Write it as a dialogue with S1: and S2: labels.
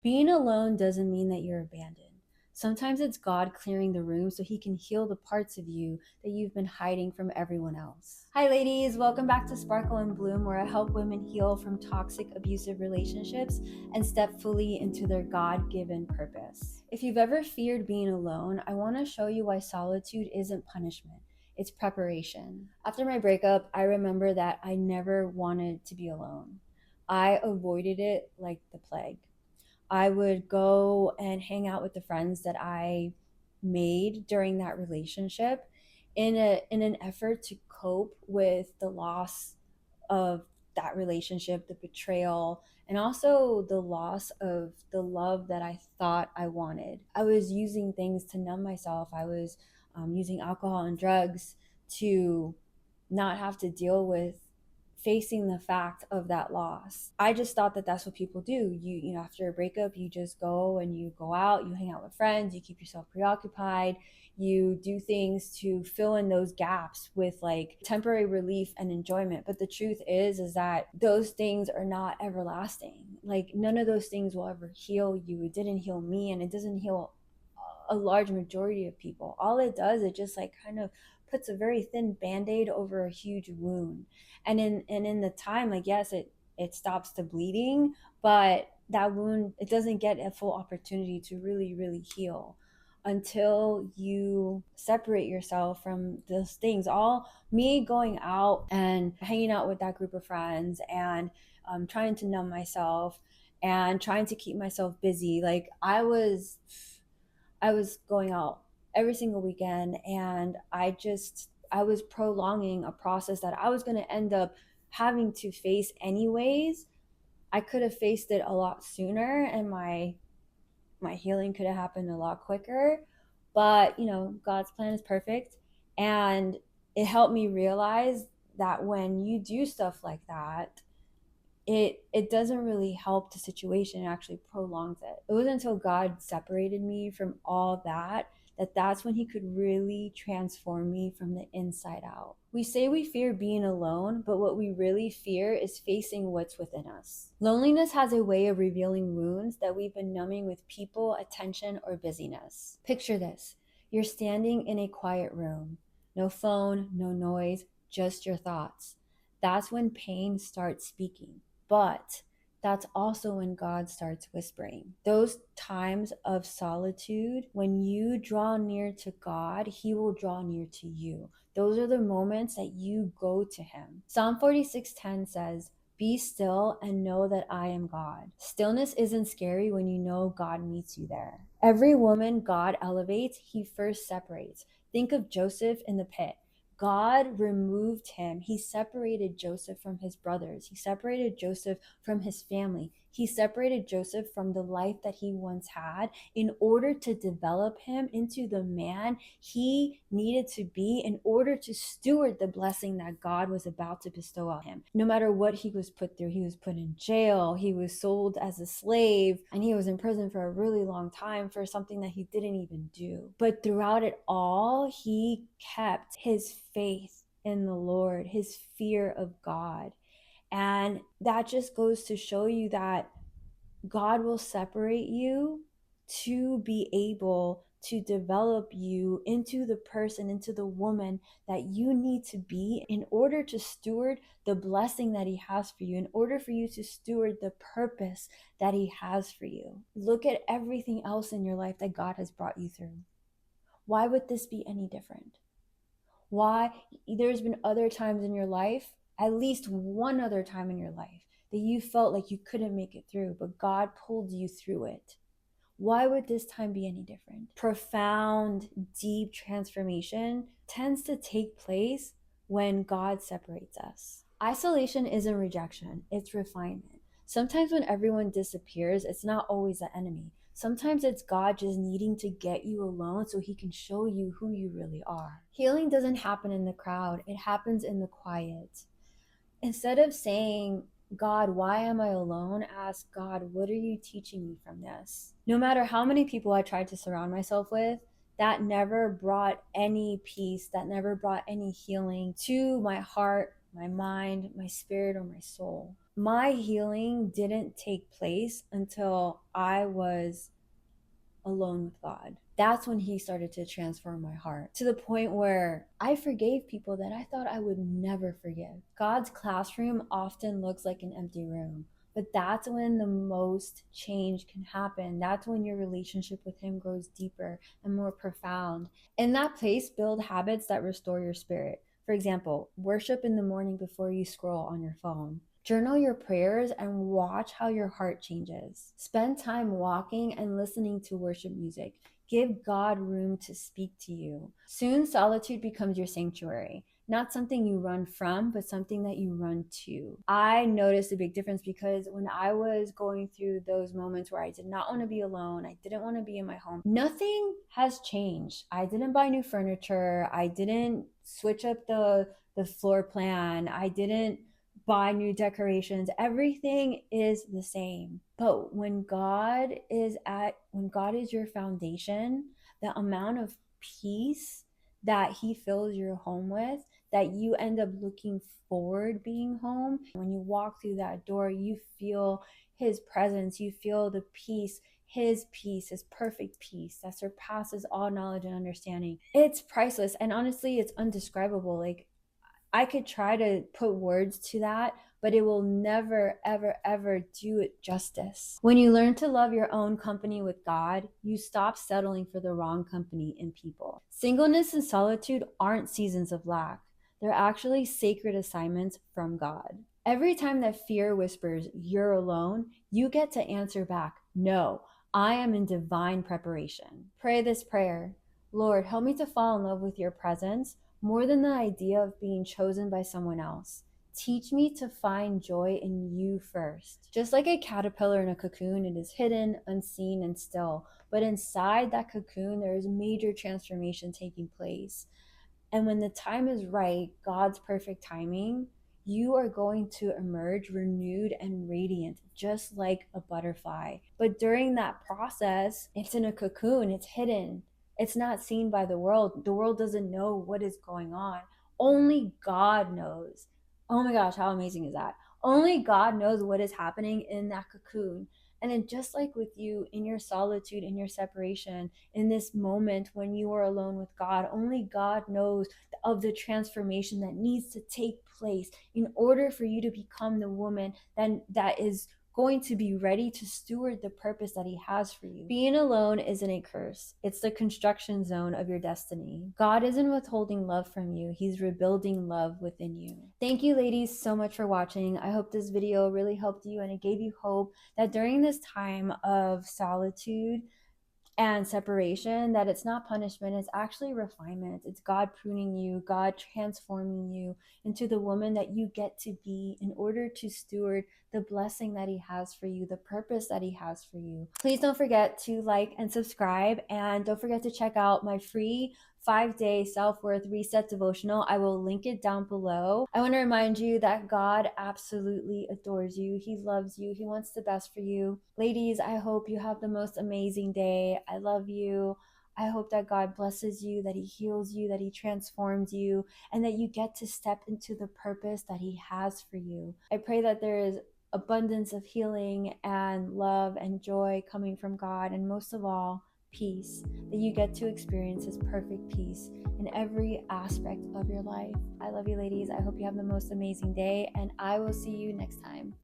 S1: Being alone doesn't mean that you're abandoned. Sometimes it's God clearing the room so he can heal the parts of you that you've been hiding from everyone else. Hi, ladies. Welcome back to Sparkle and Bloom, where I help women heal from toxic, abusive relationships and step fully into their God given purpose. If you've ever feared being alone, I want to show you why solitude isn't punishment. It's preparation. After my breakup, I remember that I never wanted to be alone. I avoided it like the plague. I would go and hang out with the friends that I made during that relationship in an effort to cope with the loss of that relationship, the betrayal, and also the loss of the love that I thought I wanted. I was using things to numb myself. I was using alcohol and drugs to not have to deal with facing the fact of that loss. I just thought that that's what people do. You know, after a breakup, you just go and you go out, you hang out with friends, you keep yourself preoccupied, you do things to fill in those gaps with like temporary relief and enjoyment. But the truth is that those things are not everlasting. Like none of those things will ever heal you. It didn't heal me, and it doesn't heal a large majority of people. All it does, it just like kind of puts a very thin band-aid over a huge wound. And in the time, like yes, it stops the bleeding, but that wound, it doesn't get a full opportunity to really heal until you separate yourself from those things. All me going out and hanging out with that group of friends and trying to numb myself and trying to keep myself busy. Like I was going out every single weekend, and I was prolonging a process that I was going to end up having to face anyways. I could have faced it a lot sooner, and my healing could have happened a lot quicker. But, you know, God's plan is perfect, and it helped me realize that when you do stuff like that, it doesn't really help the situation. It actually prolongs it. It wasn't until God separated me from all that that's when he could really transform me from the inside out. We say we fear being alone, but what we really fear is facing what's within us. Loneliness has a way of revealing wounds that we've been numbing with people, attention, or busyness. Picture this. You're standing in a quiet room. No phone, no noise, just your thoughts. That's when pain starts speaking. But that's also when God starts whispering. Those times of solitude, when you draw near to God, he will draw near to you. Those are the moments that you go to him. Psalm 46:10 says, "Be still and know that I am God." Stillness isn't scary when you know God meets you there. Every woman God elevates, he first separates. Think of Joseph in the pit. God removed him. He separated Joseph from his brothers. He separated Joseph from his family. He separated Joseph from the life that he once had in order to develop him into the man he needed to be in order to steward the blessing that God was about to bestow on him. No matter what he was put through, he was put in jail, he was sold as a slave, and he was in prison for a really long time for something that he didn't even do. But throughout it all, he kept his faith in the Lord, his fear of God. And that just goes to show you that God will separate you to be able to develop you into the person, into the woman that you need to be in order to steward the blessing that he has for you, in order for you to steward the purpose that he has for you. Look at everything else in your life that God has brought you through. Why would this be any different? Why? There's been other times in your life, at least one other time in your life, that you felt like you couldn't make it through, but God pulled you through it. Why would this time be any different? Profound, deep transformation tends to take place when God separates us. Isolation isn't rejection, it's refinement. Sometimes when everyone disappears, it's not always the enemy. Sometimes it's God just needing to get you alone so he can show you who you really are. Healing doesn't happen in the crowd, it happens in the quiet. Instead of saying, "God, why am I alone?" ask God, "What are you teaching me from this?" No matter how many people I tried to surround myself with, that never brought any peace, that never brought any healing to my heart, my mind, my spirit, or my soul. my healing didn't take place until I was alone with God. That's when He started to transform my heart to the point where I forgave people that I thought I would never forgive. God's classroom often looks like an empty room, but that's when the most change can happen. That's when your relationship with Him grows deeper and more profound. In that place, build habits that restore your spirit. For example, worship in the morning before you scroll on your phone. Journal your prayers and watch how your heart changes. Spend time walking and listening to worship music. Give God room to speak to you. Soon, solitude becomes your sanctuary. Not something you run from, but something that you run to. I noticed a big difference because when I was going through those moments where I did not want to be alone, I didn't want to be in my home, nothing has changed. I didn't buy new furniture. I didn't switch up the floor plan. I didn't buy new decorations. Everything is the same. But when God is your foundation, the amount of peace that He fills your home with, that you end up looking forward being home. When you walk through that door, you feel His presence, you feel the peace, His peace, His perfect peace that surpasses all knowledge and understanding. It's priceless. And honestly, it's undescribable. Like, I could try to put words to that, but it will never, ever, ever do it justice. When you learn to love your own company with God, you stop settling for the wrong company in people. Singleness and solitude aren't seasons of lack. They're actually sacred assignments from God. Every time that fear whispers, "You're alone," you get to answer back, "No, I am in divine preparation." Pray this prayer: Lord, help me to fall in love with your presence more than the idea of being chosen by someone else. Teach me to find joy in you first. Just like a caterpillar in a cocoon, it is hidden, unseen, and still. But inside that cocoon, there is major transformation taking place. And when the time is right, God's perfect timing, you are going to emerge renewed and radiant, just like a butterfly. But during that process, it's in a cocoon, it's hidden, it's not seen by the world. The world doesn't know what is going on. Only God knows. Oh my gosh, how amazing is that? Only God knows what is happening in that cocoon. And then, just like with you in your solitude, in your separation, in this moment when you are alone with God, only God knows of the transformation that needs to take place in order for you to become the woman that is going to be ready to steward the purpose that He has for you. Being alone isn't a curse. It's the construction zone of your destiny. God isn't withholding love from you. He's rebuilding love within you. Thank you, ladies, so much for watching. I hope this video really helped you and it gave you hope that during this time of solitude and separation, that it's not punishment, it's actually refinement. It's God pruning you, God transforming you into the woman that you get to be in order to steward the blessing that He has for you, the purpose that He has for you. Please don't forget to like and subscribe, and don't forget to check out my free 5-day self-worth reset devotional. I will link it down below. I want to remind you that God absolutely adores you. He loves you. He wants the best for you. Ladies, I hope you have the most amazing day. I love you. I hope that God blesses you, that He heals you, that He transforms you, and that you get to step into the purpose that He has for you. I pray that there is abundance of healing and love and joy coming from God, and most of all, peace, that you get to experience His perfect peace in every aspect of your life. I love you, ladies. I hope you have the most amazing day, and I will see you next time.